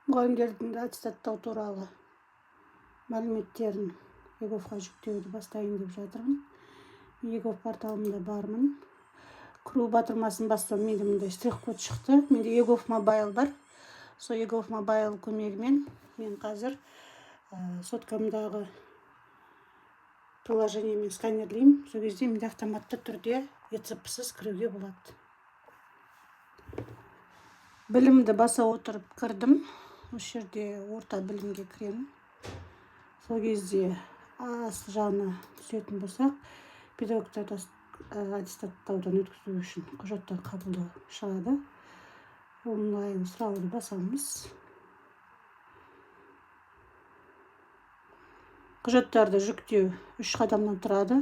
мұғалімдердің аттестаттау туралы мәліметтерін ЕГОВ-ға жүктеуді бастайын деп жатырмын. ЕГОВ порталымда бармын. Кіру батырмасын бастап менде мындай штрих-код шықты. Менде ЕГОВ мобайл бар. Сол ЕГОВ мобайл көмегімен мен қазір соткамдағы приложениемен сканерлеймін. Сол кезде менде автоматты түрде ЕЦП-сыз кіруге болады. Білімді баса отырып кірдім. Осы жерде орта білімге кіремін. Сол кезде асыл жағына түсетін болсақ, педагогтарды аттестаттаудан өткізу үшін құжаттар қабылдау шығады. Онлайн сұрауды басамыз. Құжаттарды жүктеу 3 қадамнан тұрады.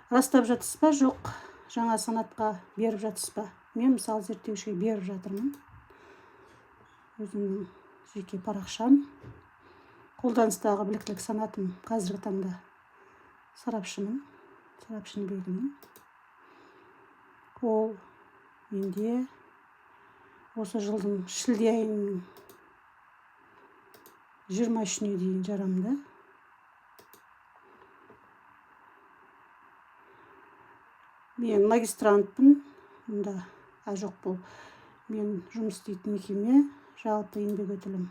Растап жатсыз ба, жоқ, жаңа санатқа беріп жатсыз ба? Мен мысалы зерттеушіге беріп жатырмын. Өзімнің жеке парақшам. Қолданыстағы біліктілік санатым қазіргі таңда сарапшының белгілеймін. Ол менде осы жылдың шілде айының 23-не дейін жарамды. Мен магистрантпын. Мұнда жоқ, бұл мен жұмыс істейтін мекеме. Жалпы еңбек өтілім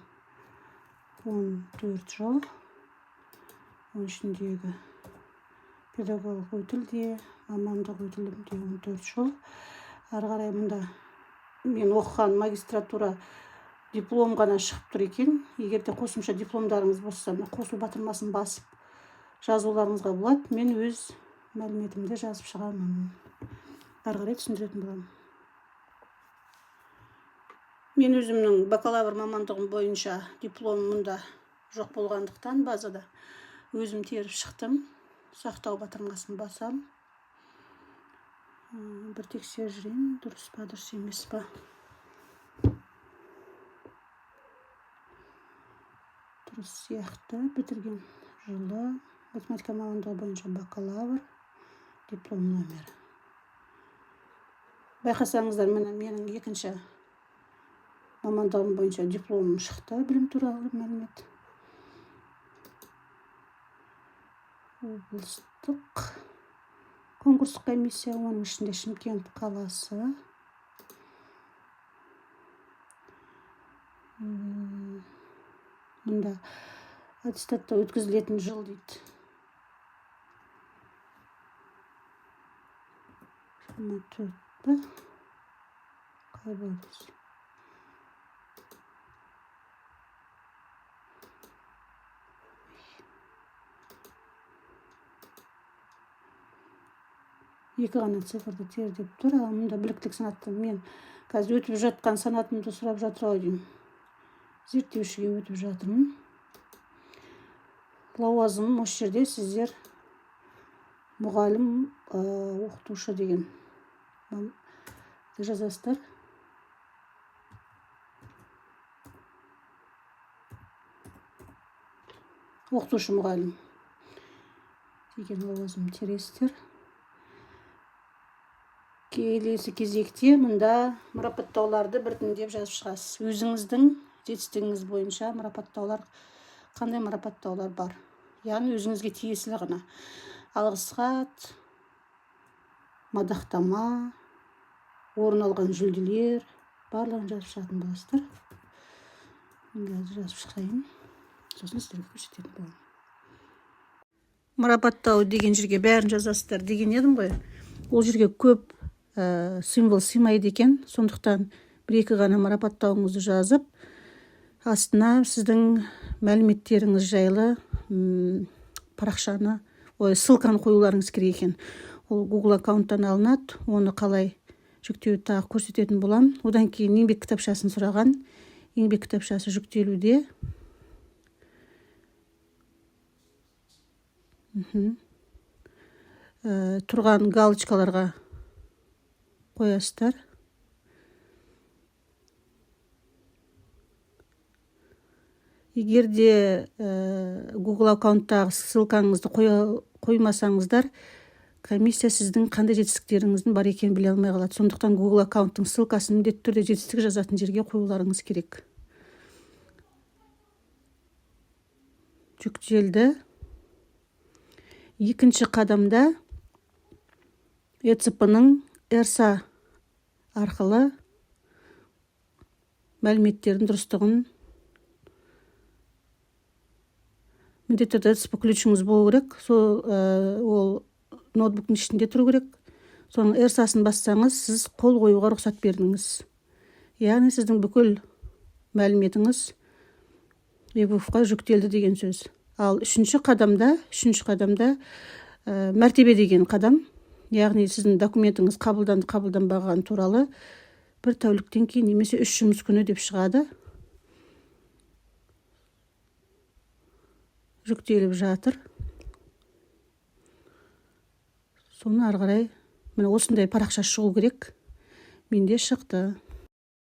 14 жыл. Оның ішіндегі педагог өтілде, мамандық өтілімде 14 жыл. Ары қарай мұнда мен оқыған магистратура диплом ғана шығып тұр екен. Егер де қосымша дипломдарыңыз болса, қосу батырмасын басып жазуларыңызға болады. Мен өз мәліметімді жазып шығамын. Ары қарай түсіндіретін боламын. Мен өзімнің бакалавр мамандығым бойынша диплом мұнда жоқ болғандықтан базада өзім теріп шықтым. Сақтау батырмасын басам. Бір тексеріп жүрейін, дұрыс па, дұрыс емес па. Дұрыс сияқты. Бітірген жылы математика мамандығы бойынша бакалавр, диплом номері. Байқасаңыздар, менің екінші мамандығым бойынша дипломым шықты, білім туралы мәлімет. Облыстық конкурстық комиссия, оның ішінде Шымкент қаласы. Мұнда аттестатта өткізілетін жыл дейді. 24 ба? Қай болды? Екі ғана цифрды тердеп тұр. Мұнда біліктілік санатты мен қазір өтіп жатқан санатымды сұрап жатыр ау деймін. Зерттеушіге өтіп жатырмын. Лауазымым осы жерде сіздер мұғалім, оқытушы деген жазасыздар. Оқытушы мұғалім деген лауазым тересіздер. Келесі кезекте мұнда марапаттауларды біртіндеп жазып шығасыз. Өзіңіздің жетістігіңіз бойынша марапаттаулар, қандай марапаттаулар бар? Яғни өзіңізге тиесілі ғана. Алғыс хат, мадақтама, орын алған жүлделер, барлығын жазып шығатын боласыздар. Мен жазып шығайын. Сосын сіздерге көрсететін боламын. Марапаттау деген жерге бәрін жазасыздар деген едім ғой. Ол жерге көп символ сыймайды екен. Сондықтан бір-екі ғана марапаттауыңызды жазып, астына сіздің мәліметтеріңіз жайлы парақшаны, ссылканы қоюларыңыз керек екен. Ол Google аккаунттан алынады. Оны қалай жүктеуді тағы көрсететін болам. Одан кейін еңбек кітапшасын сұраған. Еңбек кітапшасы жүктелуде. Тұрған галочкаларға қоясыздар. Егер де Google аккаунттағы ссылкаңызды қоймасаңыздар, комиссия сіздің қандай жетістіктеріңіздің бар екенін біле алмай қалады. Сондықтан Google аккаунттың ссылкасын міндетті түрде жетістік жазатын жерге қоюларыңыз керек. Жүктелді. Екінші қадамда ECP-ның ERSA арқылы мәліметтердің дұрыстығын міндетті түрде ECP ключіңіз болу керек. Ол ноутбуктың ішінде тұру керек. Соның ERSA-сын бассаңыз, сіз қол қоюға рұқсат бердіңіз. Яғни сіздің бүкіл мәліметіңіз EBUF-қа жүктелді деген сөз. Ал үшінші қадамда мәртебе деген қадам, яғни сіздің документіңіз қабылданбаған туралы 1 тәуліктен кейін немесе 3 жұмыс күні деп шығады. Жүктеліп жатыр. Соны ары қарай міне осындай парақша шығу керек. Менде шықты.